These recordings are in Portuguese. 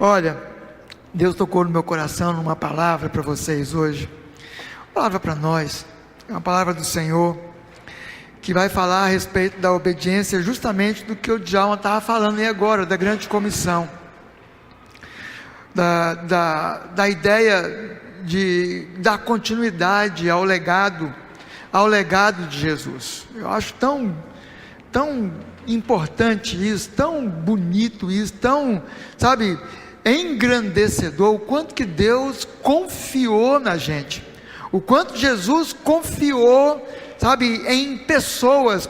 Olha, Deus tocou no meu coração numa palavra para vocês hoje, uma palavra para nós, é uma palavra do Senhor, que vai falar a respeito da obediência, justamente do que o Djalma estava falando aí agora, da grande comissão, da ideia de dar continuidade ao legado de Jesus. Eu acho tão importante isso, tão bonito isso, tão, sabe, engrandecedor, o quanto que Deus confiou na gente, o quanto Jesus confiou, sabe, em pessoas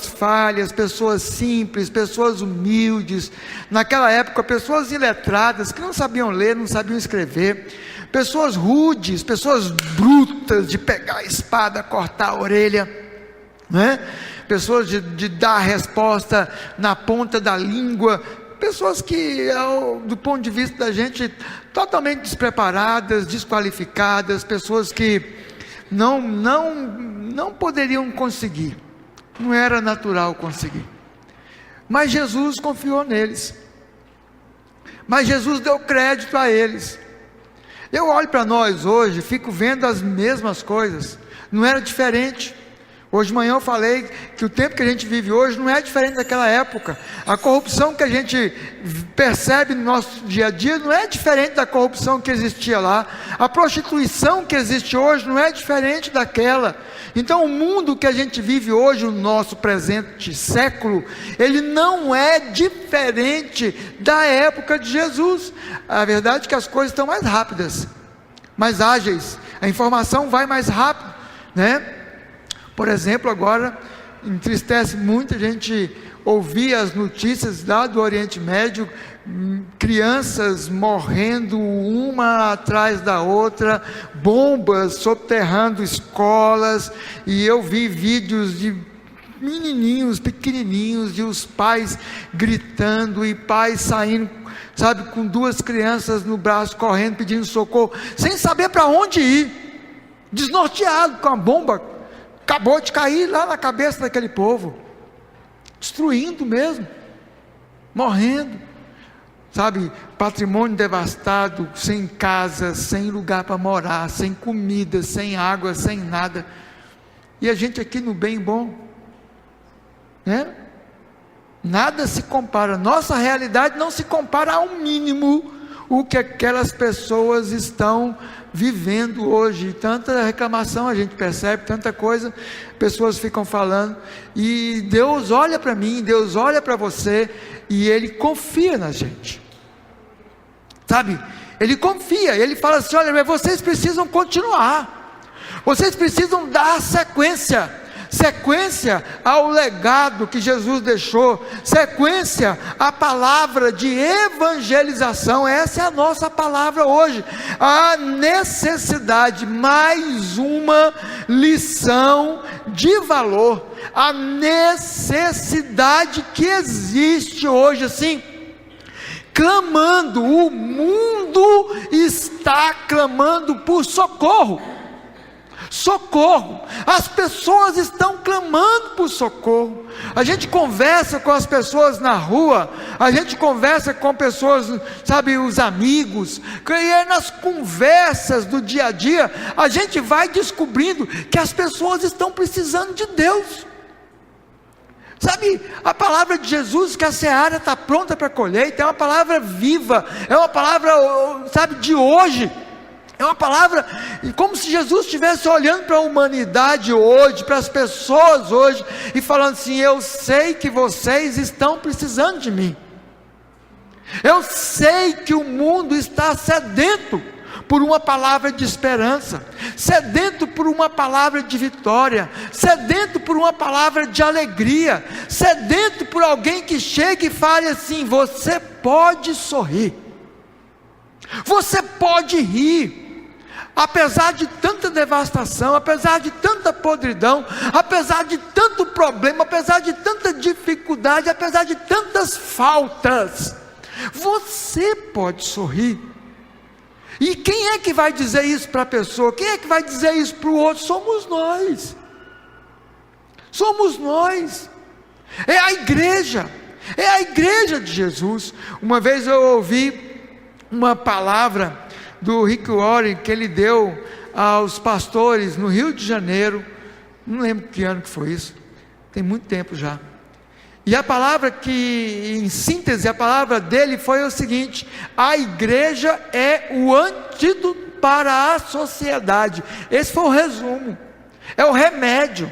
falhas, pessoas simples, pessoas humildes, naquela época, pessoas iletradas, que não sabiam ler, não sabiam escrever, pessoas rudes, pessoas brutas, de pegar a espada, cortar a orelha, né? Pessoas de dar a resposta na ponta da língua, pessoas que, do ponto de vista da gente, totalmente despreparadas, desqualificadas, pessoas que não poderiam conseguir, não era natural conseguir, mas Jesus confiou neles, mas Jesus deu crédito a eles. Eu olho para nós hoje, fico vendo as mesmas coisas, não era diferente. Hoje de manhã eu falei que o tempo que a gente vive hoje não é diferente daquela época. A corrupção que a gente percebe no nosso dia a dia não é diferente da corrupção que existia lá. A prostituição que existe hoje não é diferente daquela. Então o mundo que a gente vive hoje, o nosso presente século, ele não é diferente da época de Jesus. A verdade é que as coisas estão mais rápidas, mais ágeis, a informação vai mais rápido, né? Por exemplo, agora entristece muito a gente ouvir as notícias lá do Oriente Médio, crianças morrendo uma atrás da outra, bombas soterrando escolas, e eu vi vídeos de menininhos, pequenininhos, e os pais gritando, e pais saindo, sabe, com duas crianças no braço, correndo, pedindo socorro, sem saber para onde ir, desnorteado, com a bomba acabou de cair lá na cabeça daquele povo, destruindo mesmo, morrendo, sabe, patrimônio devastado, sem casa, sem lugar para morar, sem comida, sem água, sem nada, e a gente aqui no bem bom, né? Nada se compara, nossa realidade não se compara ao mínimo o que aquelas pessoas estão vivendo hoje. Tanta reclamação a gente percebe, tanta coisa, pessoas ficam falando, e Deus olha para mim, Deus olha para você, e Ele confia na gente, sabe, Ele confia, Ele fala assim: olha, mas vocês precisam continuar, vocês precisam dar sequência ao legado que Jesus deixou, sequência à palavra de evangelização. Essa é a nossa palavra hoje, a necessidade, mais uma lição de valor, a necessidade que existe hoje, assim, clamando, o mundo está clamando por socorro, as pessoas estão clamando por socorro. A gente conversa com as pessoas na rua, a gente conversa com pessoas, sabe, os amigos, e aí nas conversas do dia a dia, a gente vai descobrindo que as pessoas estão precisando de Deus, sabe, a palavra de Jesus, que a seara está pronta para a colheita, é uma palavra viva, é uma palavra, sabe, de hoje, é uma palavra, como se Jesus estivesse olhando para a humanidade hoje, para as pessoas hoje, e falando assim: eu sei que vocês estão precisando de mim, eu sei que o mundo está sedento por uma palavra de esperança, sedento por uma palavra de vitória, sedento por uma palavra de alegria, sedento por alguém que chegue e fale assim: você pode sorrir, você pode rir, apesar de tanta devastação, apesar de tanta podridão, apesar de tanto problema, apesar de tanta dificuldade, apesar de tantas faltas, você pode sorrir. E quem é que vai dizer isso para a pessoa? Quem é que vai dizer isso para o outro? Somos nós, é a igreja de Jesus. Uma vez eu ouvi uma palavra do Rick Warren que ele deu aos pastores no Rio de Janeiro, não lembro que ano que foi isso, tem muito tempo já. E a palavra que, em síntese, a palavra dele foi o seguinte: a igreja é o antídoto para a sociedade. Esse foi o resumo, é o remédio.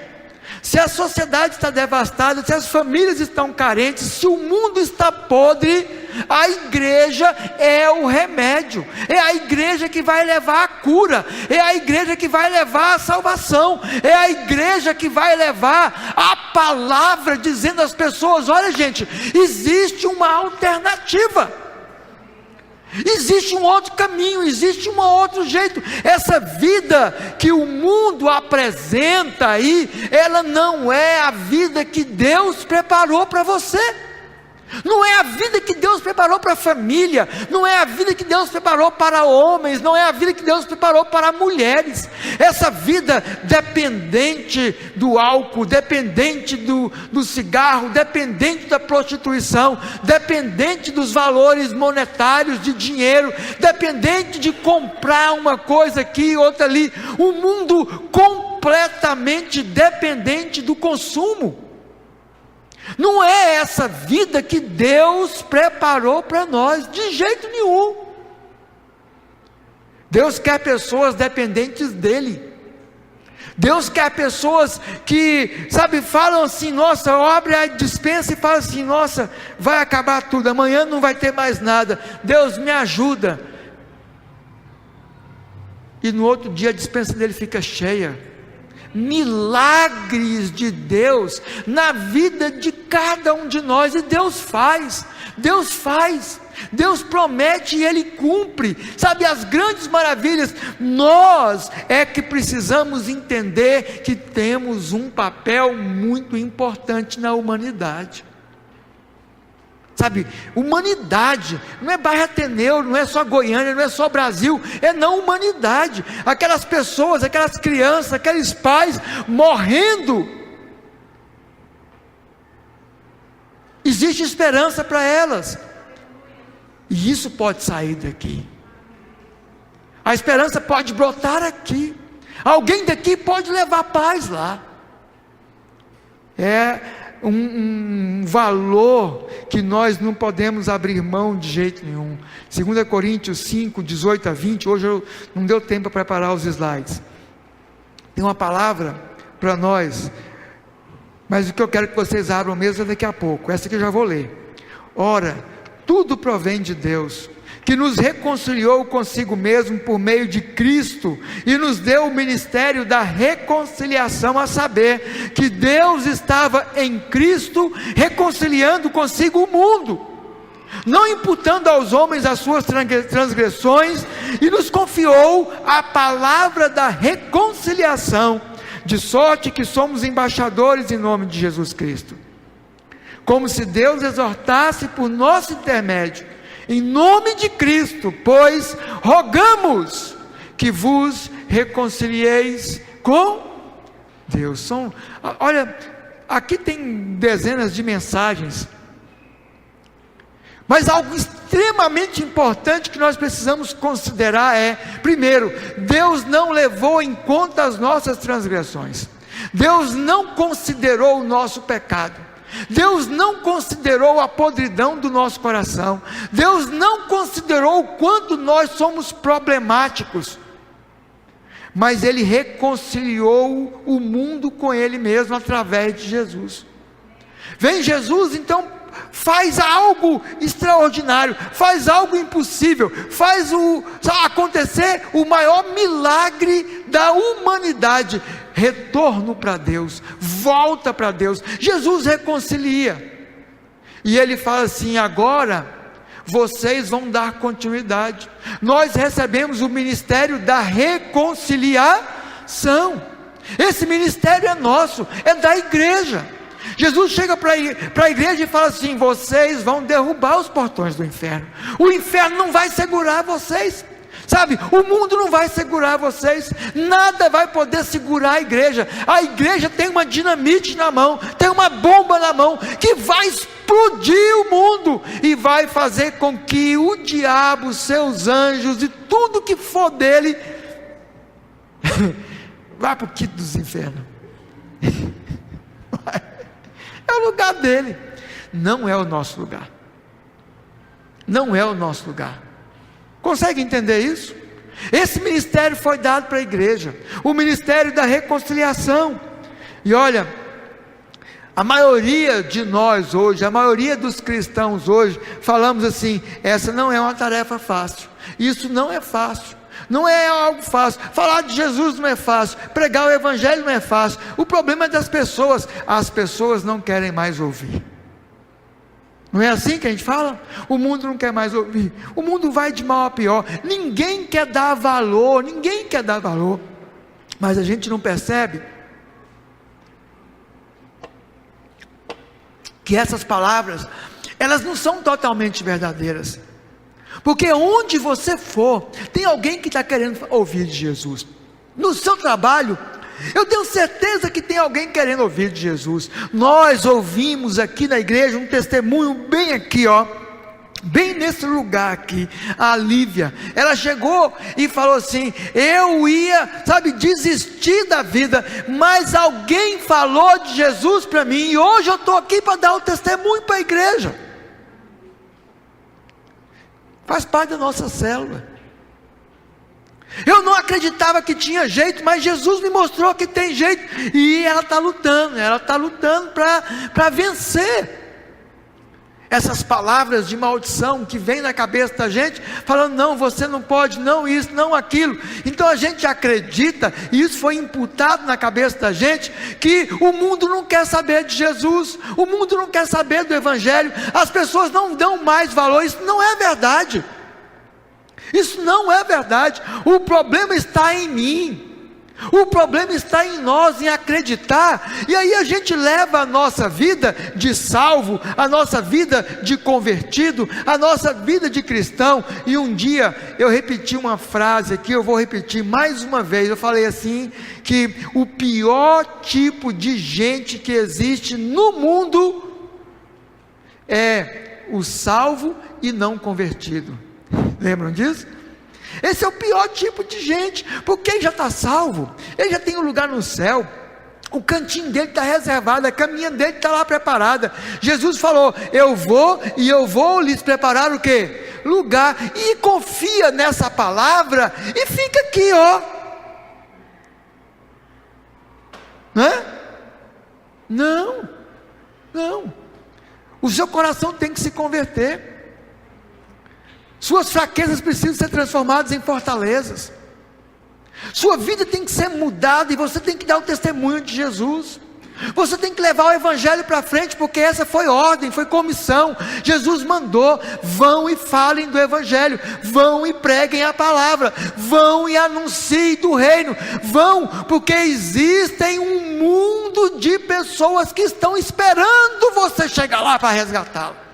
Se a sociedade está devastada, se as famílias estão carentes, se o mundo está podre, a igreja é o remédio, é a igreja que vai levar a cura, é a igreja que vai levar a salvação, é a igreja que vai levar a palavra, dizendo às pessoas: olha gente, existe uma alternativa, existe um outro caminho, existe um outro jeito. Essa vida que o mundo apresenta aí, ela não é a vida que Deus preparou para você. Não é a vida que Deus preparou para a família, não é a vida que Deus preparou para homens, não é a vida que Deus preparou para mulheres. Essa vida dependente do álcool, dependente do cigarro, dependente da prostituição, dependente dos valores monetários de dinheiro, dependente de comprar uma coisa aqui, outra ali, um mundo completamente dependente do consumo. Não é essa vida que Deus preparou para nós, de jeito nenhum. Deus quer pessoas dependentes dEle. Deus quer pessoas que, sabe, falam assim: nossa, abre a despensa e fala assim: nossa, vai acabar tudo, amanhã não vai ter mais nada, Deus me ajuda. E no outro dia a despensa dele fica cheia. Milagres de Deus na vida de cada um de nós. E Deus faz, Deus promete e Ele cumpre, sabe, as grandes maravilhas. Nós é que precisamos entender que temos um papel muito importante na humanidade. Sabe, humanidade, não é bairro Ateneu, não é só Goiânia, não é só Brasil, é não humanidade. Aquelas pessoas, aquelas crianças, aqueles pais morrendo, existe esperança para elas, e isso pode sair daqui. A esperança pode brotar aqui, alguém daqui pode levar paz lá. É um valor que nós não podemos abrir mão de jeito nenhum. 2 Coríntios 5, 18 a 20, hoje não deu tempo para preparar os slides. Tem uma palavra para nós, mas o que eu quero que vocês abram mesmo é daqui a pouco, essa que eu já vou ler. Ora, tudo provém de Deus, que nos reconciliou consigo mesmo por meio de Cristo, e nos deu o ministério da reconciliação, a saber, que Deus estava em Cristo, reconciliando consigo o mundo, não imputando aos homens as suas transgressões, e nos confiou a palavra da reconciliação, de sorte que somos embaixadores em nome de Jesus Cristo, como se Deus exortasse por nosso intermédio, em nome de Cristo, pois rogamos que vos reconcilieis com Deus. Olha, aqui tem dezenas de mensagens, mas algo extremamente importante que nós precisamos considerar é: primeiro, Deus não levou em conta as nossas transgressões, Deus não considerou o nosso pecado, Deus não considerou a podridão do nosso coração, Deus não considerou o quanto nós somos problemáticos, mas Ele reconciliou o mundo com Ele mesmo através de Jesus. Vem Jesus, então faz algo extraordinário, faz algo impossível, faz acontecer o maior milagre da humanidade: retorno para Deus, volta para Deus. Jesus reconcilia, e Ele fala assim: agora vocês vão dar continuidade. Nós recebemos o ministério da reconciliação. Esse ministério é nosso, é da igreja. Jesus chega para a igreja e fala assim: vocês vão derrubar os portões do inferno, o inferno não vai segurar vocês. Sabe, o mundo não vai segurar vocês, nada vai poder segurar a igreja tem uma dinamite na mão, tem uma bomba na mão, que vai explodir o mundo, e vai fazer com que o diabo, seus anjos, e tudo que for dele, vá para o quinto dos infernos, é o lugar dele, não é o nosso lugar, não é o nosso lugar. Consegue entender isso? Esse ministério foi dado para a igreja, o ministério da reconciliação. E olha, a maioria de nós hoje, a maioria dos cristãos hoje, falamos assim: essa não é uma tarefa fácil, isso não é fácil, não é algo fácil, falar de Jesus não é fácil, pregar o evangelho não é fácil. O problema é das pessoas, as pessoas não querem mais ouvir. Não é assim que a gente fala? O mundo não quer mais ouvir, o mundo vai de mal a pior, ninguém quer dar valor, mas a gente não percebe que essas palavras, elas não são totalmente verdadeiras, porque onde você for, tem alguém que está querendo ouvir de Jesus. No seu trabalho, eu tenho certeza que tem alguém querendo ouvir de Jesus. Nós ouvimos aqui na igreja um testemunho bem aqui, bem nesse lugar aqui, a Lívia, ela chegou e falou assim: eu ia, desistir da vida, mas alguém falou de Jesus para mim, e hoje eu estou aqui para dar o testemunho para a igreja. Faz parte da nossa célula. Eu não acreditava que tinha jeito, mas Jesus me mostrou que tem jeito, e ela está lutando para vencer essas palavras de maldição que vem na cabeça da gente, falando: não, você não pode, não isso, não aquilo. Então a gente acredita, e isso foi imputado na cabeça da gente, que o mundo não quer saber de Jesus, o mundo não quer saber do evangelho, as pessoas não dão mais valor. Isso não é verdade. Isso não é verdade. O problema está em mim, o problema está em nós, em acreditar. E aí a gente leva a nossa vida de salvo, a nossa vida de convertido, a nossa vida de cristão. E um dia eu repeti uma frase aqui, eu vou repetir mais uma vez. Eu falei assim, que o pior tipo de gente que existe no mundo é o salvo e não convertido. Lembram disso? Esse é o pior tipo de gente, porque ele já está salvo, ele já tem um lugar no céu, o cantinho dele está reservado, a caminha dele está lá preparada. Jesus falou: eu vou lhes preparar o quê? Lugar. E confia nessa palavra e fica aqui, Não, o seu coração tem que se converter. Suas fraquezas precisam ser transformadas em fortalezas. Sua vida tem que ser mudada, e você tem que dar o testemunho de Jesus. Você tem que levar o evangelho para frente, porque essa foi ordem, foi comissão. Jesus mandou: vão e falem do evangelho, vão e preguem a palavra, vão e anunciem do reino, vão, porque existem um mundo de pessoas que estão esperando você chegar lá para resgatá-lo.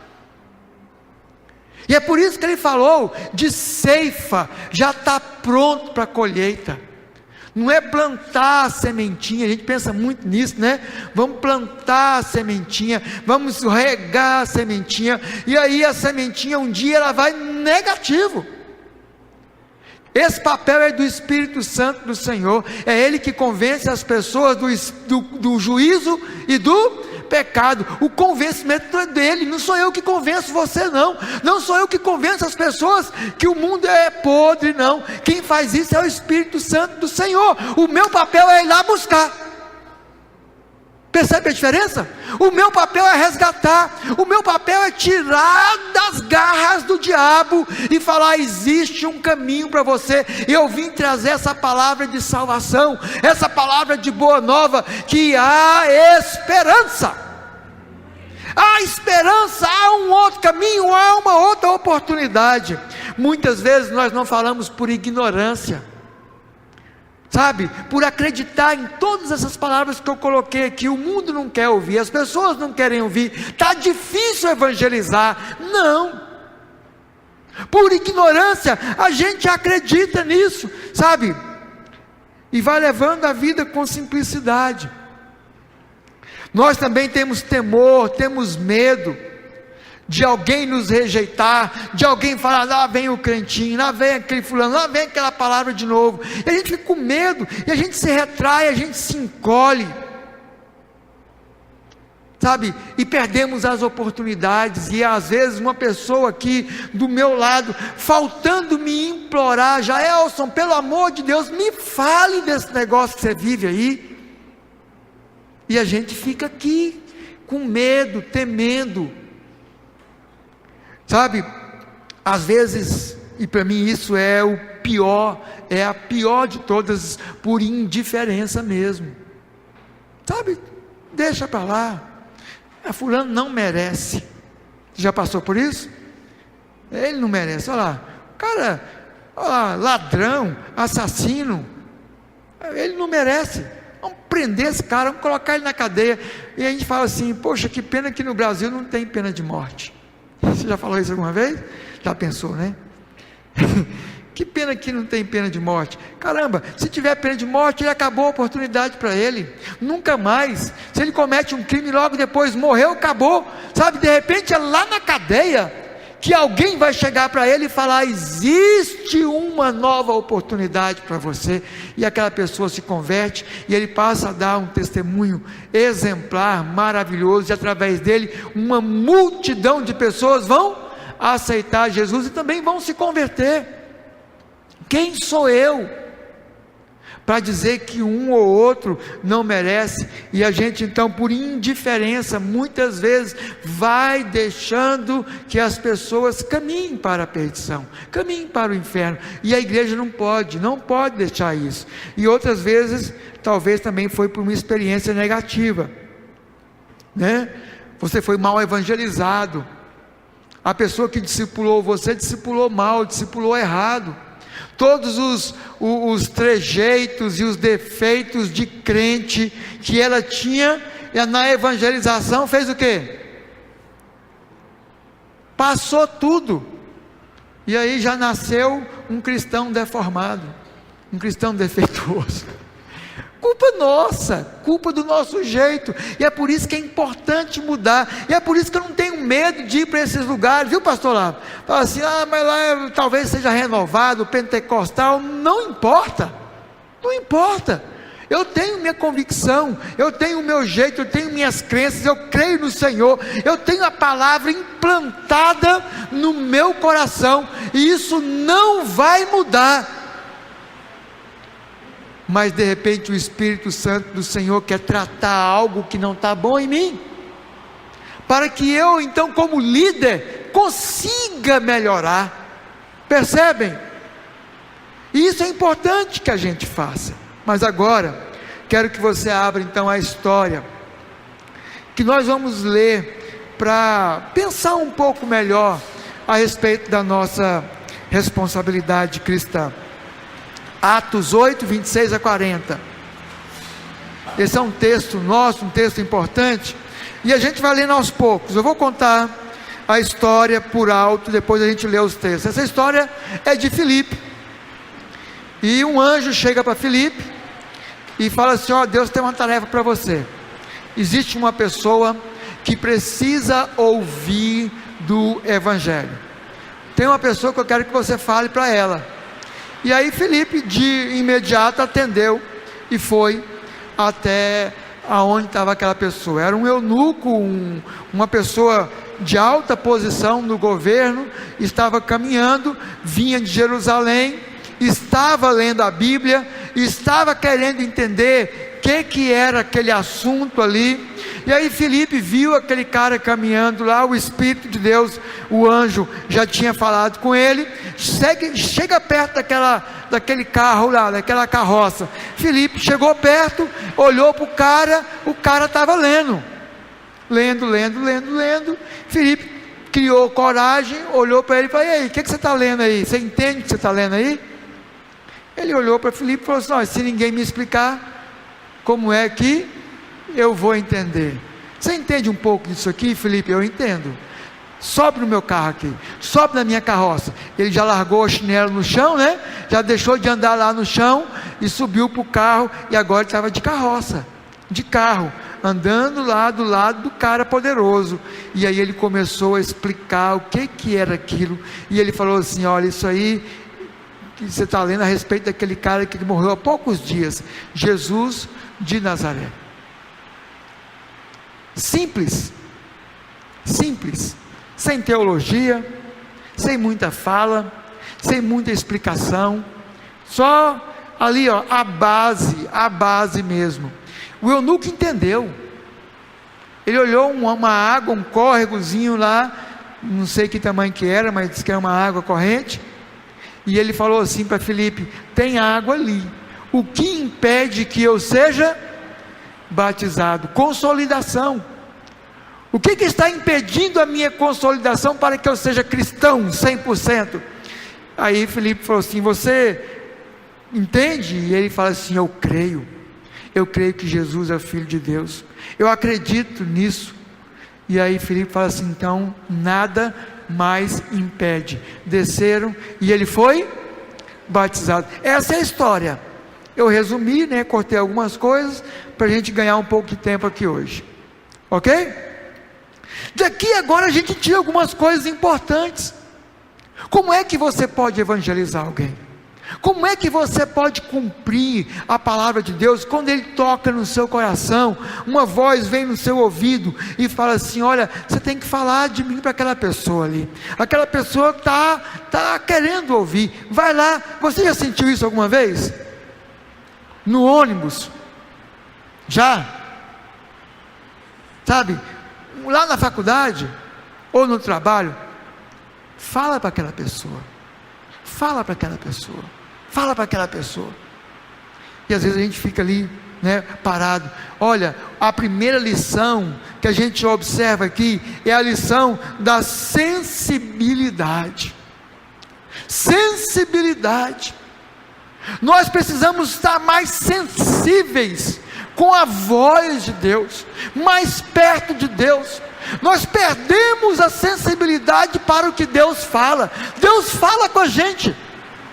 E é por isso que ele falou de ceifa, já está pronto para a colheita. Não é plantar a sementinha, a gente pensa muito nisso, né? Vamos plantar a sementinha, vamos regar a sementinha, e aí a sementinha um dia ela vai negativo. Esse papel é do Espírito Santo do Senhor, é Ele que convence as pessoas do juízo e do pecado. O convencimento é dele, não sou eu que convenço você, não sou eu que convenço as pessoas que o mundo é podre, não. Quem faz isso é o Espírito Santo do Senhor. O meu papel é ir lá buscar. Percebe a diferença? O meu papel é resgatar, o meu papel é tirar das garras do diabo e falar: existe um caminho para você. Eu vim trazer essa palavra de salvação, essa palavra de boa nova, que há esperança. Há esperança, há um outro caminho, há uma outra oportunidade. Muitas vezes nós não falamos por ignorância, por acreditar em todas essas palavras que eu coloquei aqui. O mundo não quer ouvir, as pessoas não querem ouvir, está difícil evangelizar. Por ignorância, a gente acredita nisso, sabe? E vai levando a vida com simplicidade. Nós também temos temor, temos medo de alguém nos rejeitar, de alguém falar, lá vem o crentinho, lá vem aquele fulano, lá vem aquela palavra de novo, e a gente fica com medo, e a gente se retrai, a gente se encolhe, sabe, e perdemos as oportunidades. E às vezes uma pessoa aqui do meu lado, faltando me implorar, Jaelson, pelo amor de Deus, me fale desse negócio que você vive aí, e a gente fica aqui, com medo, temendo, sabe, às vezes, e para mim isso é o pior, é a pior de todas, por indiferença mesmo, sabe, deixa para lá, fulano não merece. Já passou por isso? Ele não merece. Olha lá, o cara, olha lá, ladrão, assassino, ele não merece. Vamos prender esse cara, vamos colocar ele na cadeia. E a gente fala assim, poxa, que pena que no Brasil não tem pena de morte. Você já falou isso alguma vez? Já pensou, né? Que pena que não tem pena de morte. Caramba, se tiver pena de morte, ele acabou a oportunidade para ele, nunca mais. Se ele comete um crime, logo depois morreu, acabou, sabe, de repente é lá na cadeia, que alguém vai chegar para ele e falar, existe uma nova oportunidade para você, e aquela pessoa se converte, e ele passa a dar um testemunho exemplar, maravilhoso, e através dele, uma multidão de pessoas vão aceitar Jesus, e também vão se converter. Quem sou eu para dizer que um ou outro não merece? E a gente então, por indiferença, muitas vezes vai deixando que as pessoas caminhem para a perdição, caminhem para o inferno, e a igreja não pode deixar isso. E outras vezes, talvez também foi por uma experiência negativa, né? Você foi mal evangelizado, a pessoa que discipulou você, discipulou mal, discipulou errado. Todos os trejeitos e os defeitos de crente que ela tinha, na evangelização fez o quê? Passou tudo, e aí já nasceu um cristão deformado, um cristão defeituoso. Culpa nossa, culpa do nosso jeito, e é por isso que é importante mudar, e é por isso que eu não tenho medo de ir para esses lugares, viu, pastor Lavo? Fala assim, mas lá talvez seja renovado, pentecostal, não importa, eu tenho minha convicção, eu tenho o meu jeito, eu tenho minhas crenças, eu creio no Senhor, eu tenho a palavra implantada no meu coração, e isso não vai mudar. Mas de repente o Espírito Santo do Senhor quer tratar algo que não está bom em mim, para que eu então, como líder, consiga melhorar. Percebem? E isso é importante que a gente faça. Mas agora quero que você abra então a história que nós vamos ler, para pensar um pouco melhor a respeito da nossa responsabilidade cristã. Atos 8, 26 a 40, esse é um texto nosso, um texto importante, e a gente vai lendo aos poucos. Eu vou contar a história por alto, depois a gente lê os textos. Essa história é de Filipe, e um anjo chega para Filipe, e fala assim, Deus tem uma tarefa para você, existe uma pessoa que precisa ouvir do Evangelho, tem uma pessoa que eu quero que você fale para ela. E aí Filipe de imediato atendeu e foi até aonde estava aquela pessoa. Era um eunuco, uma pessoa de alta posição no governo, estava caminhando, vinha de Jerusalém, estava lendo a Bíblia, estava querendo entender o que era aquele assunto ali. E aí Filipe viu aquele cara caminhando lá, o Espírito de Deus, o anjo já tinha falado com ele, chega perto daquele carro lá, daquela carroça. Filipe chegou perto, olhou para o cara estava lendo. Filipe criou coragem, olhou para ele e falou, e aí, o que você está lendo aí? Você entende o que você está lendo aí? Ele olhou para Filipe e falou assim, se ninguém me explicar como é que eu vou entender. Você entende um pouco disso aqui, Filipe? Eu entendo. sobe no meu carro aqui, sobe na minha carroça. Ele já largou o chinelo no chão, né? Já deixou de andar lá no chão e subiu para o carro, e agora estava de carroça, de carro, andando lá do lado do cara poderoso. E aí ele começou a explicar o que era aquilo, e ele falou assim: olha, isso aí que você está lendo a respeito daquele cara que morreu há poucos dias, Jesus de Nazaré. Simples, sem teologia, sem muita fala, sem muita explicação, só ali, ó, a base mesmo. O eunuco entendeu. Ele olhou uma água, um córregozinho lá, não sei que tamanho que era, mas disse que era uma água corrente, e ele falou assim para Filipe: tem água ali, o que impede que eu seja batizado? Consolidação. O que está impedindo a minha consolidação para que eu seja cristão 100%? Aí Filipe falou assim: você entende? E ele fala assim: eu creio que Jesus é o Filho de Deus, eu acredito nisso. E aí Filipe fala assim: então nada mais impede. Desceram e ele foi batizado. Essa é a história. Eu resumi, né? Cortei algumas coisas para a gente ganhar um pouco de tempo aqui hoje, ok? Daqui agora a gente tira algumas coisas importantes. Como é que você pode evangelizar alguém? Como é que você pode cumprir a palavra de Deus quando Ele toca no seu coração, uma voz vem no seu ouvido e fala assim: olha, você tem que falar de mim para aquela pessoa ali, aquela pessoa está querendo ouvir, vai lá. Você já sentiu isso alguma vez? No ônibus? Já? Sabe, lá na faculdade, ou no trabalho, fala para aquela pessoa, fala para aquela pessoa, fala para aquela pessoa, e às vezes a gente fica ali, né, parado. Olha, a primeira lição que a gente observa aqui, é a lição da sensibilidade, nós precisamos estar mais sensíveis com a voz de Deus, mais perto de Deus. Nós perdemos a sensibilidade para o que Deus fala. Deus fala com a gente,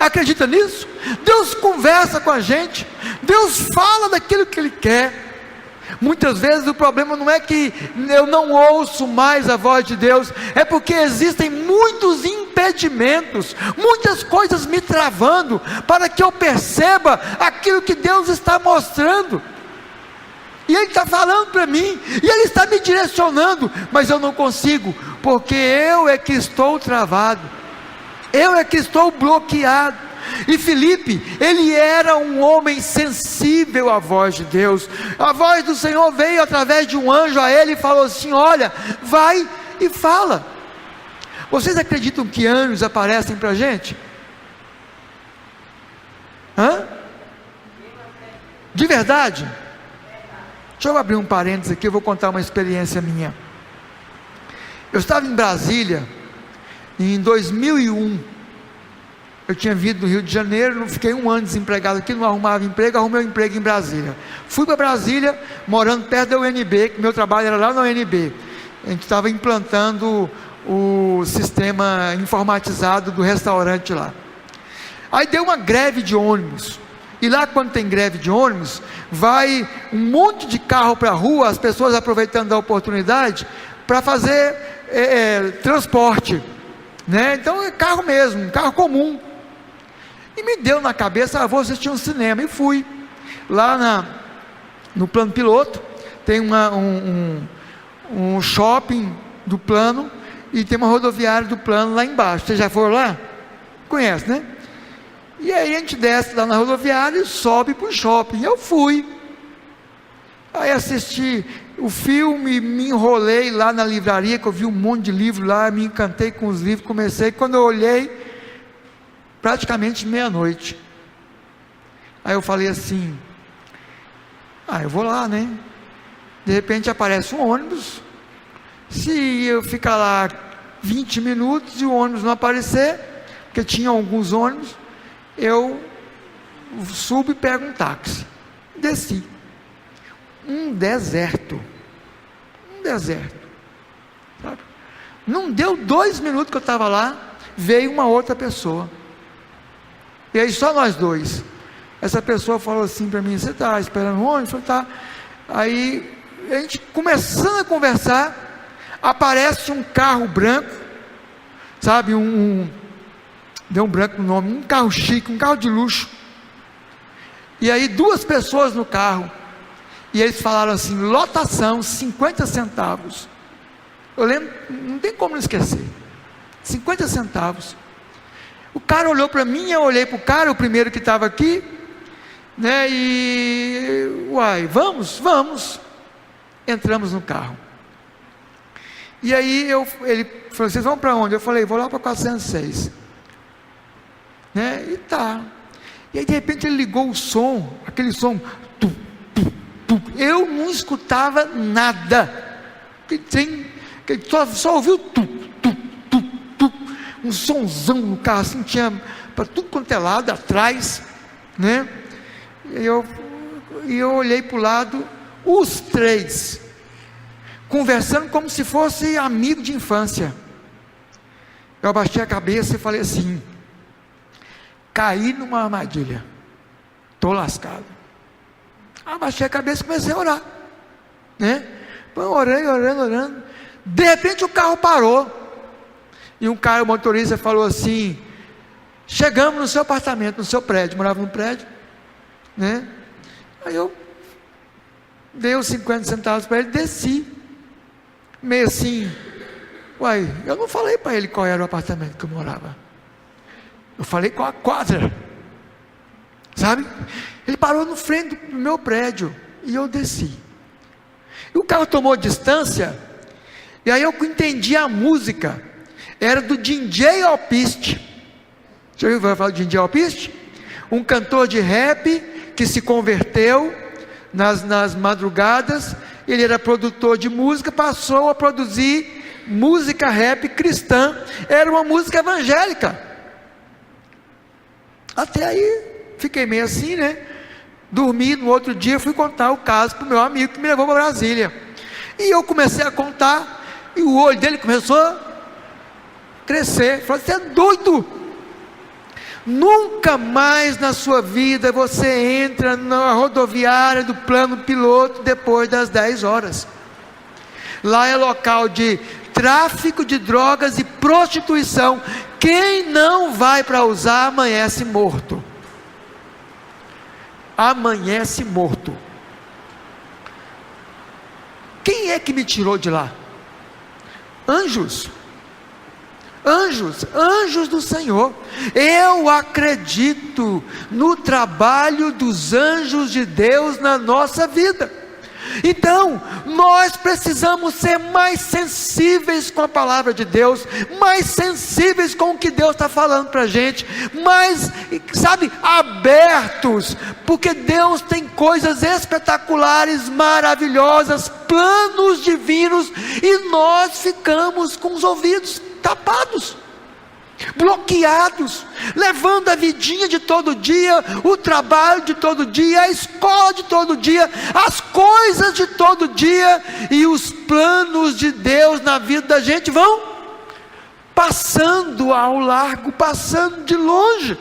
acredita nisso? Deus conversa com a gente, Deus fala daquilo que Ele quer. Muitas vezes o problema não é que eu não ouço mais a voz de Deus, é porque existem muitos impedimentos, muitas coisas me travando para que eu perceba aquilo que Deus está mostrando. E Ele está falando para mim, e Ele está me direcionando, mas eu não consigo, porque eu é que estou travado, eu é que estou bloqueado. E Filipe, ele era um homem sensível à voz de Deus. A voz do Senhor veio através de um anjo a ele e falou assim: olha, vai e fala. Vocês acreditam que anjos aparecem para a gente? De verdade? Deixa eu abrir um parênteses aqui, eu vou contar uma experiência minha. Eu estava em Brasília, em 2001, eu tinha vindo do Rio de Janeiro, fiquei um ano desempregado aqui, não arrumava emprego, arrumei um emprego em Brasília. Fui para Brasília, morando perto da UNB, que meu trabalho era lá na UNB. A gente estava implantando o sistema informatizado do restaurante lá. Aí deu uma greve de ônibus, e lá quando tem greve de ônibus, vai um monte de carro para a rua, as pessoas aproveitando a oportunidade para fazer transporte, né? Então é carro mesmo, um carro comum. E me deu na cabeça: vou assistir um cinema, e fui. Lá no plano piloto, tem um shopping do plano, e tem uma rodoviária do plano lá embaixo. Você já foram lá? Conhece, né? E aí a gente desce lá na rodoviária e sobe para o shopping. Eu fui. Aí assisti o filme, me enrolei lá na livraria, que eu vi um monte de livro lá, me encantei com os livros, comecei, quando eu olhei, praticamente meia-noite. Aí eu falei assim: eu vou lá, né? De repente aparece um ônibus, se eu ficar lá 20 minutos e o ônibus não aparecer, porque tinha alguns ônibus, eu subo e pego um táxi. Desci. Um deserto, sabe? Não deu 2 minutos que eu estava lá, veio uma outra pessoa. E aí só nós dois. Essa pessoa falou assim para mim: você está esperando onde? Eu falei: tá. Aí a gente começando a conversar, aparece um carro branco, sabe, deu um branco no nome, um carro chique, um carro de luxo. E aí 2 pessoas no carro, e eles falaram assim: lotação 50 centavos. Eu lembro, não tem como não esquecer, 50 centavos. O cara olhou para mim, eu olhei para o cara, o primeiro que estava aqui, né, e uai, vamos. Entramos no carro. E aí ele falou: vocês vão para onde? Eu falei: vou lá para 406, né, e tá. E aí de repente ele ligou o som, aquele som, eu não escutava nada, só ouviu um sonzão no carro, assim, tinha para tudo quanto é lado, atrás, né? E eu olhei para o lado, os 3, conversando como se fosse amigo de infância. Eu abaixei a cabeça e falei assim: caí numa armadilha, estou lascado. Abaixei a cabeça e comecei a orar, né? Orando. De repente o carro parou, e o motorista falou assim: chegamos no seu apartamento, no seu prédio. Morava num prédio, né? Aí eu dei os 50 centavos para ele, desci, meio assim, uai, eu não falei para ele qual era o apartamento que eu morava, eu falei qual a quadra, sabe? Ele parou no frente do meu prédio, e eu desci, e o carro tomou distância, e aí eu entendi a música, era do DJ Alpiste. Já ouviu falar do DJ Alpiste? Um cantor de rap, que se converteu nas madrugadas. Ele era produtor de música, passou a produzir música rap cristã, era uma música evangélica. Até aí, fiquei meio assim, né? Dormi, no outro dia fui contar o caso para o meu amigo que me levou para Brasília, e eu comecei a contar, e o olho dele começou a crescer. Falei: você é doido? Nunca mais na sua vida você entra na rodoviária do plano piloto depois das 10 horas. Lá é local de tráfico de drogas e prostituição. Quem não vai para usar amanhece morto. Amanhece morto. Quem é que me tirou de lá? Anjos do Senhor. Eu acredito no trabalho dos anjos de Deus na nossa vida. Então, nós precisamos ser mais sensíveis com a palavra de Deus, mais sensíveis com o que Deus está falando para a gente, mais, sabe, abertos, porque Deus tem coisas espetaculares, maravilhosas, planos divinos, e nós ficamos com os ouvidos tapados, bloqueados, levando a vidinha de todo dia, o trabalho de todo dia, a escola de todo dia, as coisas de todo dia, e os planos de Deus na vida da gente vão passando ao largo, passando de longe.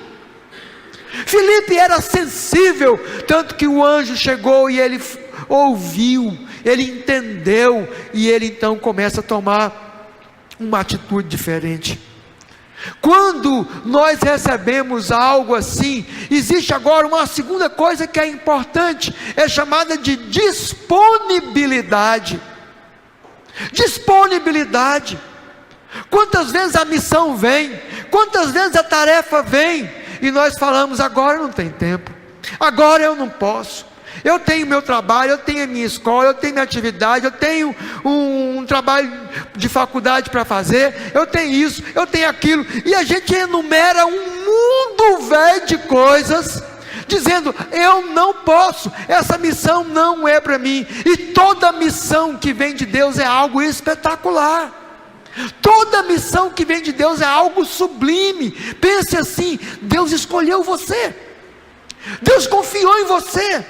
Filipe era sensível, tanto que o anjo chegou e ele ouviu, ele entendeu, e ele então começa a tomar uma atitude diferente. Quando nós recebemos algo assim, existe agora uma segunda coisa que é importante, é chamada de disponibilidade. Disponibilidade. Quantas vezes a missão vem, quantas vezes a tarefa vem, e nós falamos: agora não tem tempo, agora eu não posso, eu tenho meu trabalho, eu tenho a minha escola, eu tenho minha atividade, eu tenho um trabalho de faculdade para fazer, eu tenho isso, eu tenho aquilo, e a gente enumera um mundo velho de coisas, dizendo: eu não posso, essa missão não é para mim. E toda missão que vem de Deus é algo espetacular, toda missão que vem de Deus é algo sublime. Pense assim: Deus escolheu você, Deus confiou em você,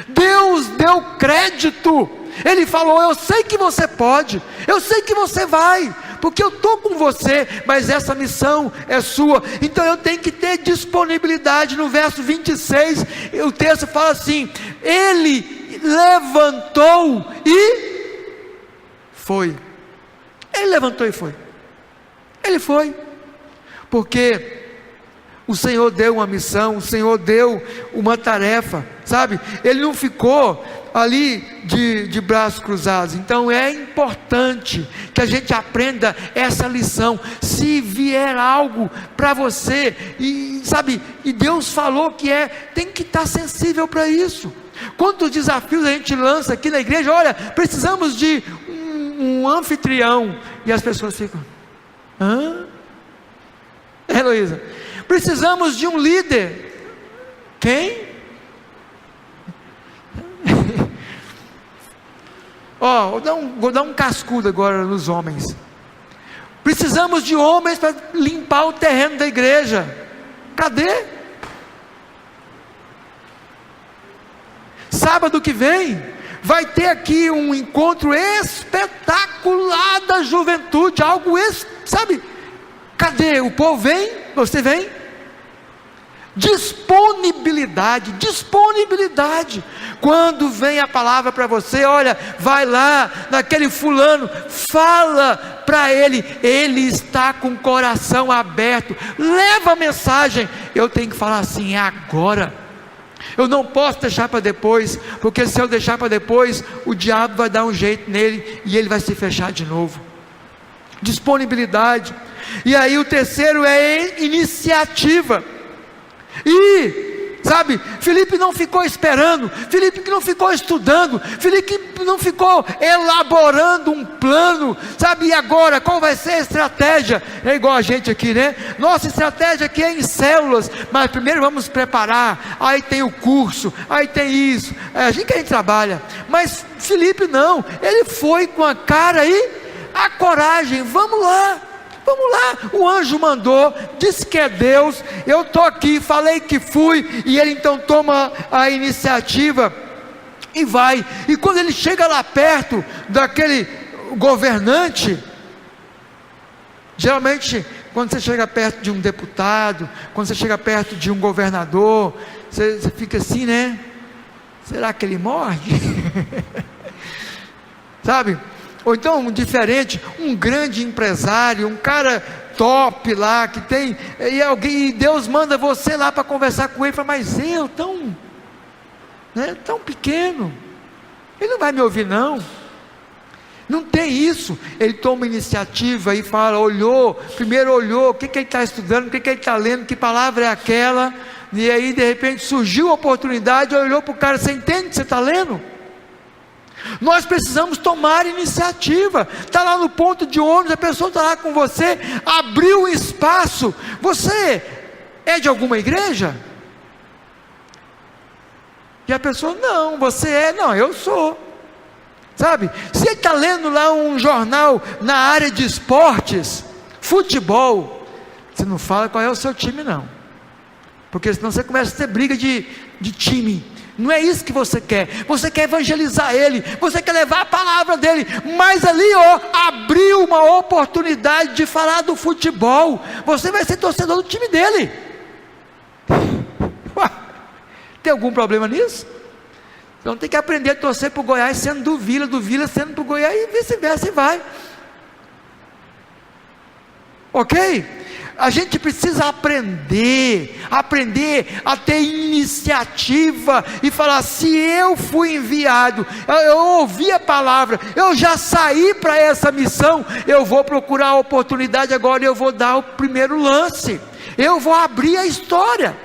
Deus deu crédito, Ele falou: eu sei que você pode, eu sei que você vai, porque eu estou com você, mas essa missão é sua, então eu tenho que ter disponibilidade. No verso 26, o texto fala assim: ele levantou e foi. Ele levantou e foi. Ele foi, porque o Senhor deu uma missão, o Senhor deu uma tarefa, sabe? Ele não ficou ali de braços cruzados. Então é importante que a gente aprenda essa lição. Se vier algo para você, e sabe, e Deus falou que tem que estar sensível para isso. Quantos desafios a gente lança aqui na igreja? Olha, precisamos de um anfitrião, e as pessoas ficam: hã? Heloísa, precisamos de um líder. Quem? Vou dar um cascudo agora nos homens. Precisamos de homens para limpar o terreno da igreja. Cadê? Sábado que vem vai ter aqui um encontro espetacular da juventude, algo sabe? Cadê? O povo vem? Você vem? Disponibilidade. Quando vem a palavra para você, olha, vai lá naquele fulano, fala para ele está com o coração aberto, leva a mensagem. Eu tenho que falar assim: é agora. Eu não posso deixar para depois, porque se eu deixar para depois, o diabo vai dar um jeito nele e ele vai se fechar de novo. Disponibilidade. E aí o terceiro é iniciativa. E, sabe, Filipe não ficou esperando, Filipe não ficou estudando, Filipe não ficou elaborando um plano, sabe, e agora, qual vai ser a estratégia? É igual a gente aqui, né? Nossa estratégia aqui é em células, mas primeiro vamos preparar, aí tem o curso, aí tem isso, é assim que a gente trabalha. Mas Filipe não, ele foi com a cara e a coragem: vamos lá, o anjo mandou, disse que é Deus, eu estou aqui, falei que fui, e ele então toma a iniciativa e vai. E quando ele chega lá perto daquele governante, geralmente quando você chega perto de um deputado, quando você chega perto de um governador, você fica assim, né? Será que ele morre? Sabe? Ou então, diferente, um grande empresário, um cara top lá, que tem, e Deus manda você lá para conversar com ele, fala: mas eu, tão pequeno, ele não vai me ouvir não. Não tem isso. Ele toma iniciativa e fala, primeiro olhou, o que ele está estudando, o que ele está lendo, que palavra é aquela, e aí de repente surgiu a oportunidade, olhou para o cara: você entende o que você está lendo? Nós precisamos tomar iniciativa. Está lá no ponto de ônibus, a pessoa está lá com você, abriu um espaço. Você é de alguma igreja? E a pessoa: não, você é? Não, eu sou. Sabe, se ele está lendo lá um jornal na área de esportes, futebol, você não fala qual é o seu time não, porque senão você começa a ter briga de time. Não é isso que você quer evangelizar ele, você quer levar a palavra dele, mas ali abriu uma oportunidade de falar do futebol, você vai ser torcedor do time dele. Ué, tem algum problema nisso? Então tem que aprender a torcer para o Goiás sendo do Vila sendo para o Goiás, e vice-versa, e vai. Ok? A gente precisa aprender a ter iniciativa e falar: se eu fui enviado, eu ouvi a palavra, eu já saí para essa missão, eu vou procurar a oportunidade agora, eu vou dar o primeiro lance, eu vou abrir a história,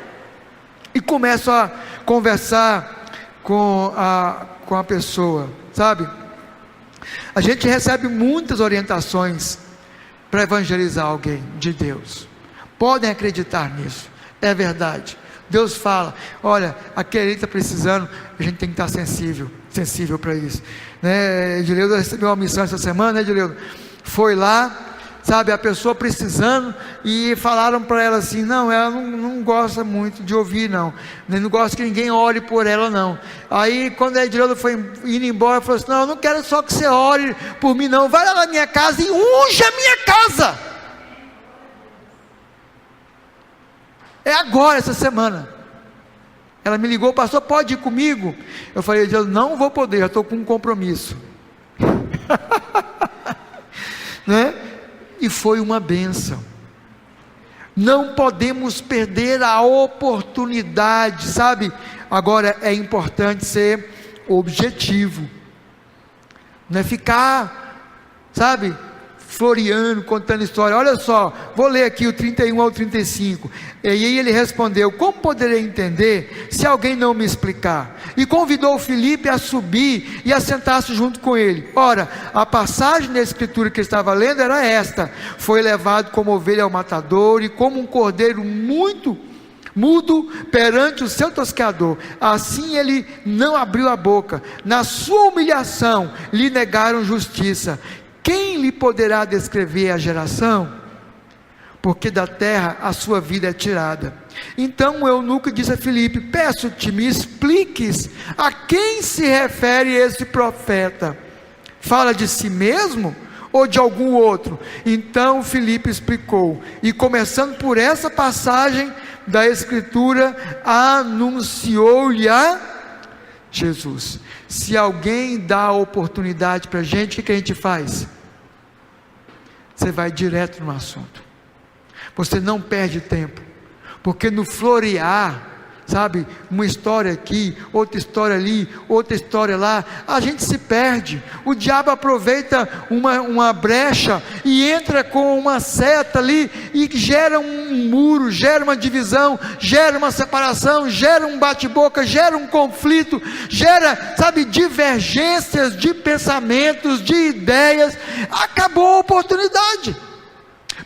e começo a conversar com a pessoa, sabe? A gente recebe muitas orientações para evangelizar alguém de Deus. Podem acreditar nisso, é verdade. Deus fala: olha, aquele está precisando, a gente tem que estar sensível para isso, né? Edileudo recebeu uma missão essa semana, né, Edileudo? Foi lá sabe, a pessoa precisando, e falaram para ela assim: não, ela não gosta muito de ouvir, não gosta que ninguém ore por ela, não. Aí quando a Edileuza foi indo embora, ela falou assim: não, eu não quero só que você ore por mim, não, vai lá na minha casa e unja a minha casa. É agora, essa semana. Ela me ligou: pastor, pode ir comigo? Eu falei: eu não vou poder, já estou com um compromisso. Né? E foi uma bênção. Não podemos perder a oportunidade, sabe? Agora é importante ser objetivo, não é ficar, sabe, floreando, contando história. Olha só, vou ler aqui o 31 ao 35. E aí ele respondeu: como poderei entender se alguém não me explicar? E convidou Filipe a subir e a sentar-se junto com ele. Ora, a passagem da escritura que estava lendo era esta: foi levado como ovelha ao matador, e como um cordeiro muito mudo perante o seu tosqueador, assim ele não abriu a boca. Na sua humilhação lhe negaram justiça. Quem lhe poderá descrever a geração? Porque da terra a sua vida é tirada. Então o eunuco disse a Filipe: peço-te, me expliques a quem se refere esse profeta. Fala de si mesmo ou de algum outro? Então Filipe explicou, e começando por essa passagem da escritura, anunciou-lhe a Jesus. Se alguém dá a oportunidade para a gente, o que a gente faz? Você vai direto no assunto, você não perde tempo, porque no florear, sabe, uma história aqui, outra história ali, outra história lá, a gente se perde. O diabo aproveita uma brecha e entra com uma seta ali e gera um muro, gera uma divisão, gera uma separação, gera um bate-boca, gera um conflito, gera, sabe, divergências de pensamentos, de ideias. Acabou a oportunidade,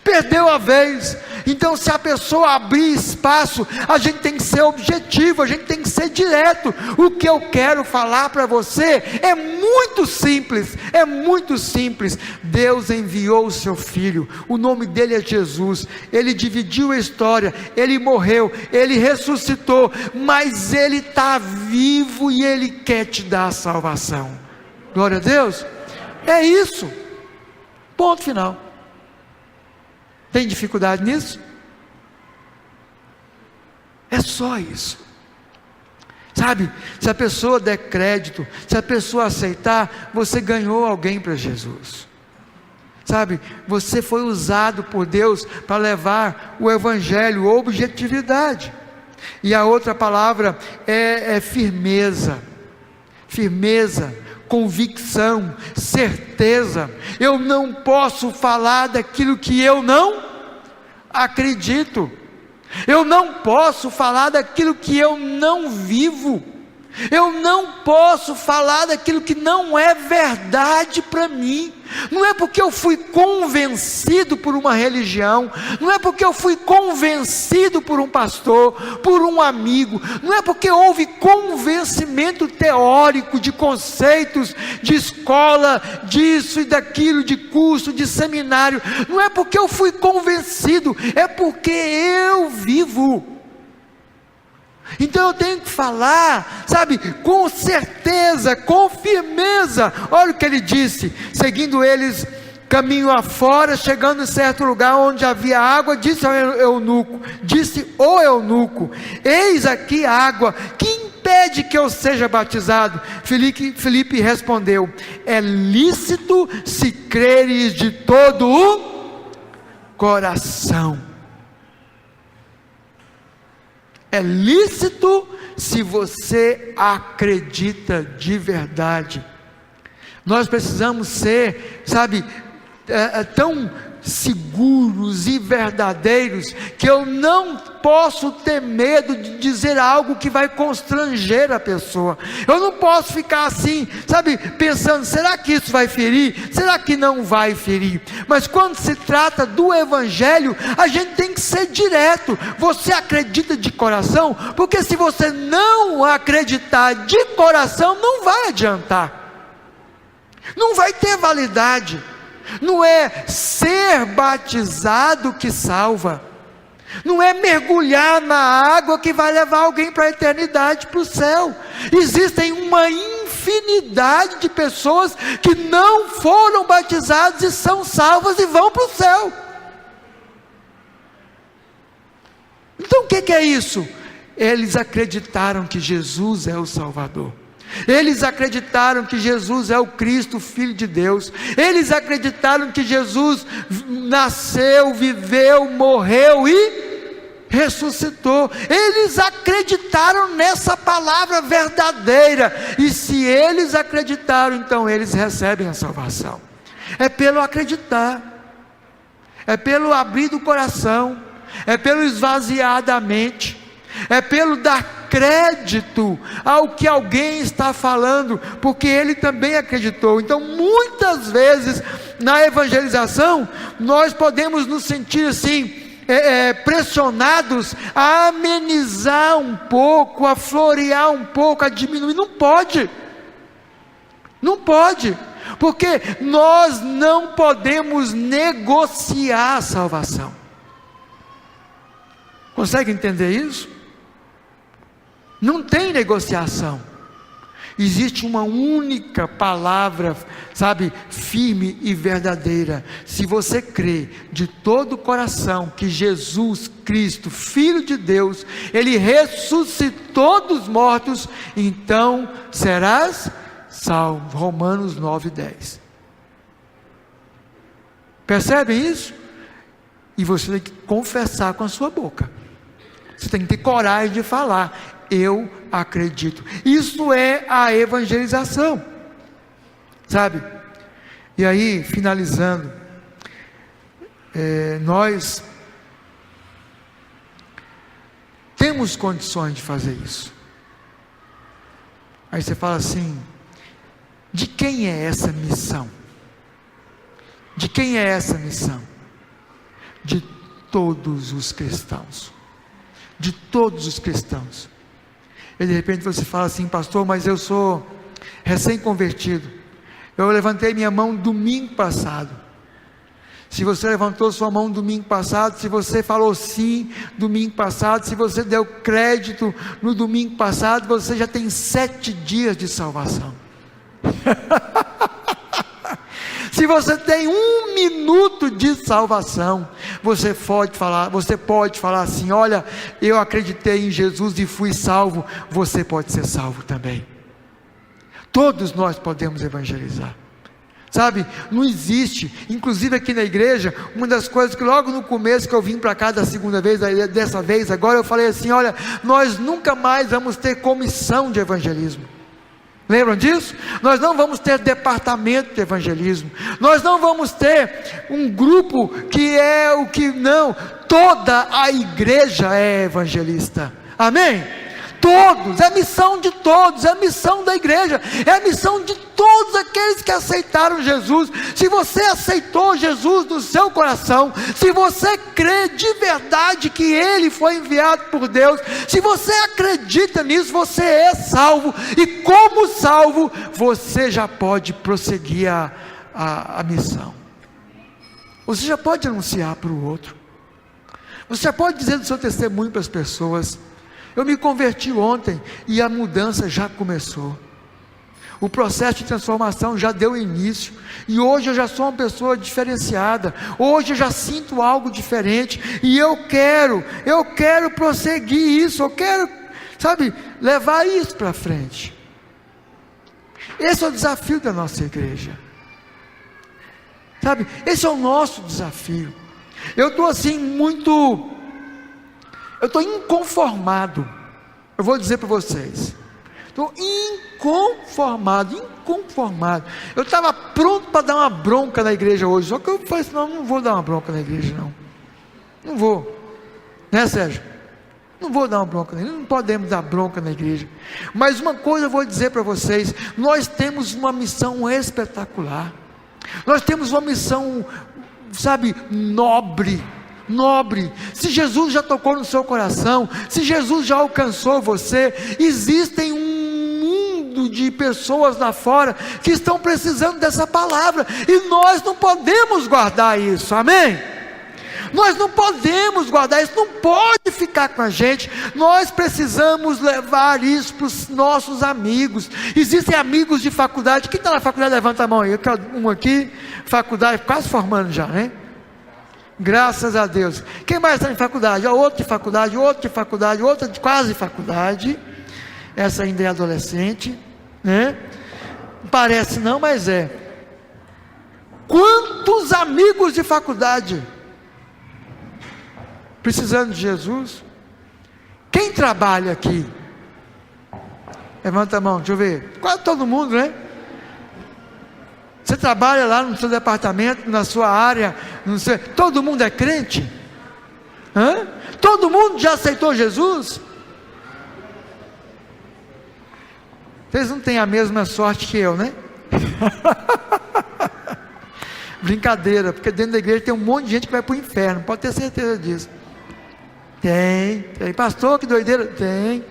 perdeu a vez. Então, se a pessoa abrir espaço, a gente tem que ser objetivo, a gente tem que ser direto. O que eu quero falar para você é muito simples, é muito simples. Deus enviou o seu Filho, o nome dele é Jesus. Ele dividiu a história, ele morreu, ele ressuscitou, mas ele está vivo e ele quer te dar a salvação. Glória a Deus. É isso, ponto final. Tem dificuldade nisso? É só isso. Sabe, se a pessoa der crédito, se a pessoa aceitar, você ganhou alguém para Jesus. Sabe, você foi usado por Deus para levar o evangelho, objetividade. E a outra palavra é firmeza. Firmeza, convicção, certeza. Eu não posso falar daquilo que eu não acredito. Eu não posso falar daquilo que eu não vivo. Eu não posso falar daquilo que não é verdade para mim. Não é porque eu fui convencido por uma religião, não é porque eu fui convencido por um pastor, por um amigo, não é porque houve convencimento teórico de conceitos de escola, disso e daquilo, de curso, de seminário. Não é porque eu fui convencido, é porque eu vivo. Então eu tenho que falar, sabe, com certeza, com firmeza. Olha o que ele disse: seguindo eles caminho afora, chegando em certo lugar onde havia água, disse o eunuco: eis aqui água, que impede que eu seja batizado? Filipe respondeu: é lícito se creres de todo o coração. É lícito se você acredita de verdade. Nós precisamos ser, sabe, tão seguros e verdadeiros, que eu não posso ter medo de dizer algo que vai constranger a pessoa. Eu não posso ficar assim, sabe, pensando: será que isso vai ferir? Será que não vai ferir? Mas quando se trata do evangelho, a gente tem que ser direto. Você acredita de coração? Porque se você não acreditar de coração, não vai adiantar, não vai ter validade. Não é ser batizado que salva. Não é mergulhar na água que vai levar alguém para a eternidade, para o céu. Existem uma infinidade de pessoas que não foram batizadas e são salvas e vão para o céu. Então o que é isso? Eles acreditaram que Jesus é o Salvador. Eles acreditaram que Jesus é o Cristo, Filho de Deus. Eles acreditaram que Jesus nasceu, viveu, morreu e ressuscitou. Eles acreditaram nessa palavra verdadeira. E se eles acreditaram, então eles recebem a salvação. É pelo acreditar, é pelo abrir do coração, é pelo esvaziar da mente, é pelo dar crédito ao que alguém está falando, porque ele também acreditou. Então muitas vezes na evangelização nós podemos nos sentir assim, pressionados a amenizar um pouco, a florear um pouco, a diminuir. Não pode, porque nós não podemos negociar a salvação. Consegue entender isso? Não tem negociação. Existe uma única palavra, sabe, firme e verdadeira. Se você crê de todo o coração que Jesus Cristo, Filho de Deus, Ele ressuscitou dos mortos, então serás salvo. Romanos 9:10. Percebem isso? E você tem que confessar com a sua boca. Você tem que ter coragem de falar: eu acredito. Isso é a evangelização, sabe? E aí, finalizando, nós temos condições de fazer isso. Aí você fala assim: de quem é essa missão? De quem é essa missão? De todos os cristãos. De todos os cristãos. E de repente você fala assim: pastor, mas eu sou recém-convertido, eu levantei minha mão domingo passado. Se você levantou sua mão domingo passado, se você falou sim domingo passado, se você deu crédito no domingo passado, você já tem 7 dias de salvação. Se você tem 1 minuto de salvação, você pode falar assim: olha, eu acreditei em Jesus e fui salvo. Você pode ser salvo também. Todos nós podemos evangelizar, sabe? Não existe, inclusive aqui na igreja, uma das coisas que logo no começo que eu vim para cá da segunda vez, dessa vez agora eu falei assim: olha, nós nunca mais vamos ter comissão de evangelismo. Lembram disso? Nós não vamos ter departamento de evangelismo, nós não vamos ter um grupo que é o que não, toda a igreja é evangelista, amém? Todos, é a missão de todos, é a missão da igreja, é a missão de todos aqueles que aceitaram Jesus. Se você aceitou Jesus no seu coração, se você crê de verdade que Ele foi enviado por Deus, se você acredita nisso, você é salvo, e como salvo, você já pode prosseguir a missão. Você já pode anunciar para o outro, você já pode dizer do seu testemunho para as pessoas: eu me converti ontem e a mudança já começou. O processo de transformação já deu início. E hoje eu já sou uma pessoa diferenciada. Hoje eu já sinto algo diferente. E eu quero prosseguir isso. Eu quero, sabe, levar isso para frente. Esse é o desafio da nossa igreja. Sabe, esse é o nosso desafio. Eu estou assim eu estou inconformado. Eu vou dizer para vocês, estou inconformado. Eu estava pronto para dar uma bronca na igreja hoje, só que eu falei assim: não vou dar uma bronca na igreja, não vou, né, Sérgio? Não vou dar uma bronca, não podemos dar bronca na igreja. Mas uma coisa eu vou dizer para vocês: nós temos uma missão espetacular, nós temos uma missão, sabe, nobre. Se Jesus já tocou no seu coração, se Jesus já alcançou você, existem um mundo de pessoas lá fora que estão precisando dessa palavra, e nós não podemos guardar isso, amém? Nós não podemos guardar isso, não pode ficar com a gente. Nós precisamos levar isso para os nossos amigos. Existem amigos de faculdade. Quem está na faculdade, levanta a mão aí. Eu quero um aqui, faculdade, quase formando já, né? Graças a Deus. Quem mais está em faculdade? Outro de faculdade, outro de faculdade, outro de quase faculdade. Essa ainda é adolescente, né? Parece não, mas é. Quantos amigos de faculdade precisando de Jesus? Quem trabalha aqui? Levanta a mão, deixa eu ver. Quase todo mundo, né? Você trabalha lá no seu departamento, na sua área, todo mundo é crente? Hã? Todo mundo já aceitou Jesus? Vocês não têm a mesma sorte que eu, né? Brincadeira, porque dentro da igreja tem um monte de gente que vai para o inferno, pode ter certeza disso. Tem, pastor, que doideira, tem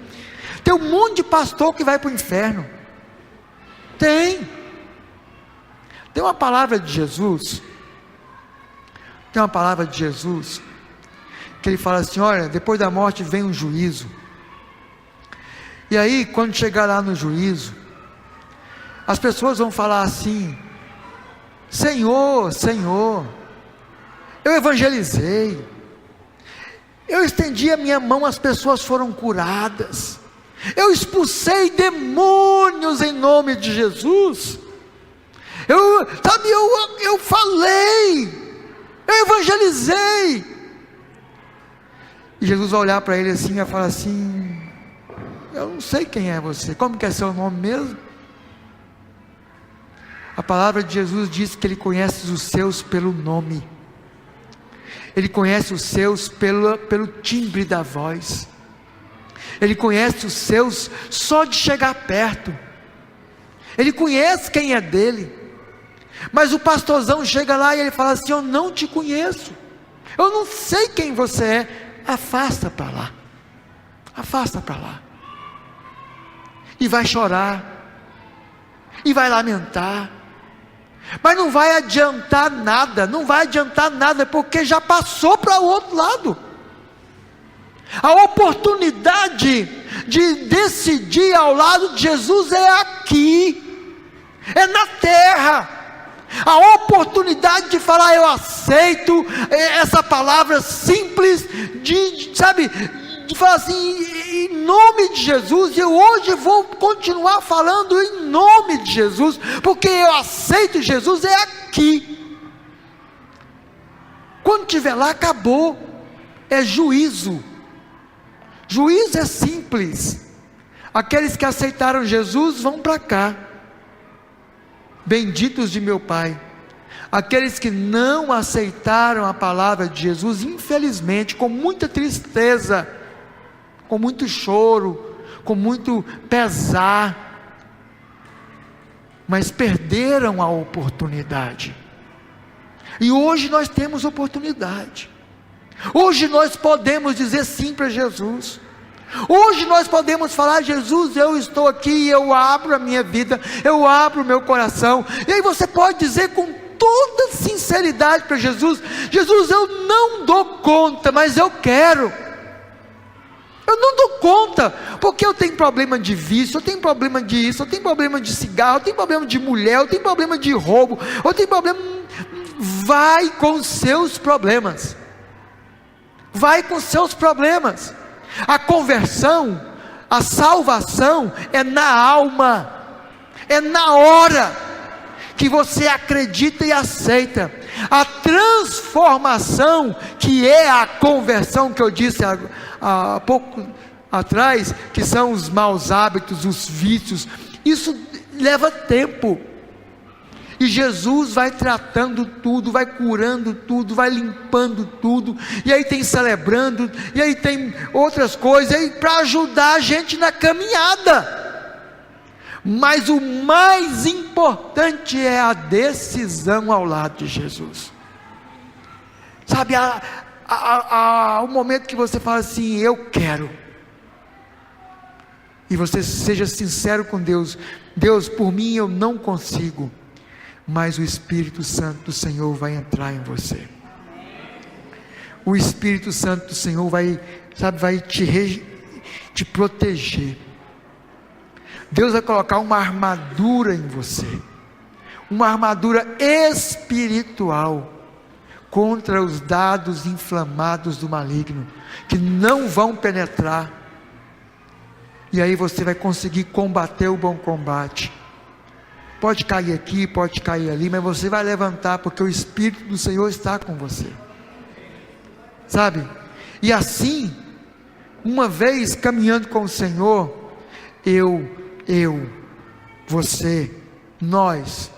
um monte de pastor que vai para o inferno, tem uma palavra de Jesus, que ele fala assim, olha, depois da morte vem um juízo, e aí quando chegar lá no juízo, as pessoas vão falar assim, Senhor, Senhor, eu evangelizei, eu estendi a minha mão, as pessoas foram curadas, eu expulsei demônios em nome de Jesus, eu falei, eu evangelizei, e Jesus vai olhar para ele assim e vai falar assim, eu não sei quem é você, como que é seu nome mesmo? A palavra de Jesus diz que Ele conhece os seus pelo nome, Ele conhece os seus pelo timbre da voz, Ele conhece os seus só de chegar perto, Ele conhece quem é dele, mas o pastorzão chega lá e ele fala assim, eu não te conheço, eu não sei quem você é, afasta para lá, e vai chorar, e vai lamentar, mas não vai adiantar nada, porque já passou para o outro lado. A oportunidade de decidir ao lado de Jesus é aqui, é na terra. A oportunidade de falar, eu aceito essa palavra simples, de falar assim, em nome de Jesus, eu hoje vou continuar falando em nome de Jesus, porque eu aceito Jesus, é aqui. Quando estiver lá, acabou, é juízo. Juízo é simples, aqueles que aceitaram Jesus vão para cá, benditos de meu Pai. Aqueles que não aceitaram a palavra de Jesus, infelizmente, com muita tristeza, com muito choro, com muito pesar, mas perderam a oportunidade. E hoje nós temos oportunidade. Hoje nós podemos dizer sim para Jesus. Hoje nós podemos falar, Jesus, eu estou aqui, eu abro a minha vida, eu abro o meu coração. E aí você pode dizer com toda sinceridade para Jesus, Jesus, eu não dou conta, mas eu quero. Eu não dou conta, porque eu tenho problema de vício, eu tenho problema disso, eu tenho problema de cigarro, eu tenho problema de mulher, eu tenho problema de roubo, eu tenho problema. Vai com seus problemas. Vai com seus problemas. A conversão, a salvação é na alma, é na hora que você acredita e aceita. A transformação, que é a conversão que eu disse há pouco atrás, que são os maus hábitos, os vícios, isso leva tempo. E Jesus vai tratando tudo, vai curando tudo, vai limpando tudo, e aí tem celebrando, e aí tem outras coisas, para ajudar a gente na caminhada. Mas o mais importante é a decisão ao lado de Jesus. Sabe, o momento que você fala assim, eu quero. e você seja sincero com Deus: Deus, por mim eu não consigo, mas o Espírito Santo do Senhor vai entrar em você. O Espírito Santo do Senhor vai te proteger. Deus vai colocar uma armadura em você, uma armadura espiritual, contra os dardos inflamados do maligno, que não vão penetrar, e aí você vai conseguir combater o bom combate. Pode cair aqui, pode cair ali, mas você vai levantar, porque o Espírito do Senhor está com você, sabe? E assim, uma vez caminhando com o Senhor, você, nós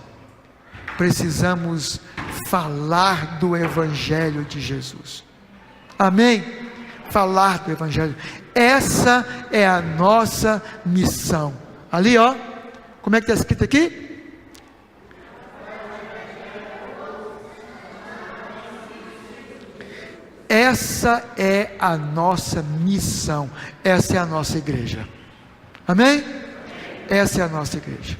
precisamos falar do Evangelho de Jesus. Amém? Falar do Evangelho. Essa é a nossa missão. Ali, ó, como é que está escrito aqui? Essa é a nossa missão. Essa é a nossa igreja. Amém? Essa é a nossa igreja.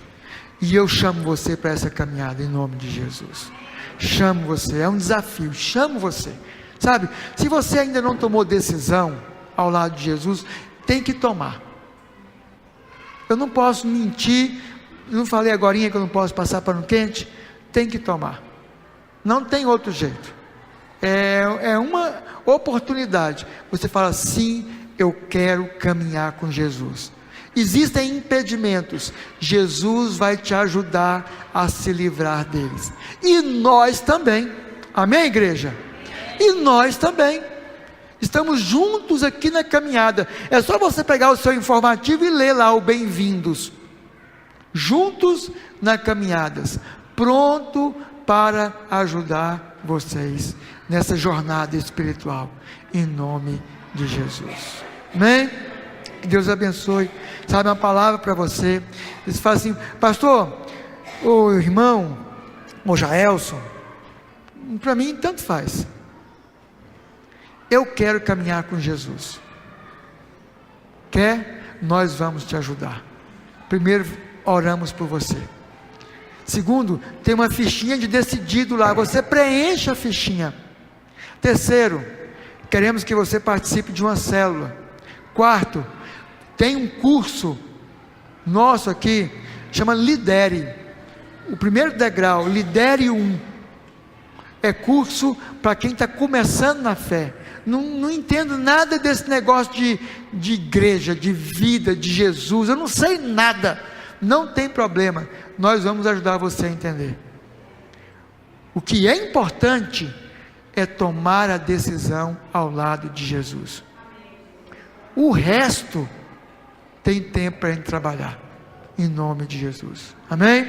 E eu chamo você para essa caminhada em nome de Jesus. Chamo você, é um desafio, chamo você, sabe? Se você ainda não tomou decisão ao lado de Jesus, tem que tomar. Eu não posso mentir, não falei agorinha que eu não posso passar pano quente, tem que tomar, não tem outro jeito, é uma oportunidade, você fala: sim, eu quero caminhar com Jesus. Existem impedimentos, Jesus vai te ajudar a se livrar deles, e nós também, amém, igreja? E nós também, estamos juntos aqui na caminhada. É só você pegar o seu informativo e ler lá o bem-vindos, juntos na caminhadas, pronto para ajudar vocês nessa jornada espiritual, em nome de Jesus, amém? Que Deus abençoe. Sabe, uma palavra para você. Eles falam assim: pastor, o irmão, o Jaelson, para mim tanto faz, eu quero caminhar com Jesus. Quer? Nós vamos te ajudar. Primeiro, oramos por você. Segundo, tem uma fichinha de decidido lá, você preenche a fichinha. Terceiro, queremos que você participe de uma célula. Quarto, tem um curso nosso aqui, chama Lidere. O primeiro degrau, Lidere 1, é curso para quem está começando na fé. Não entendo nada desse negócio de igreja, de vida, de Jesus, eu não sei nada. Não tem problema, nós vamos ajudar você a entender. O que é importante é tomar a decisão ao lado de Jesus. O resto tem tempo para a gente trabalhar, em nome de Jesus, amém?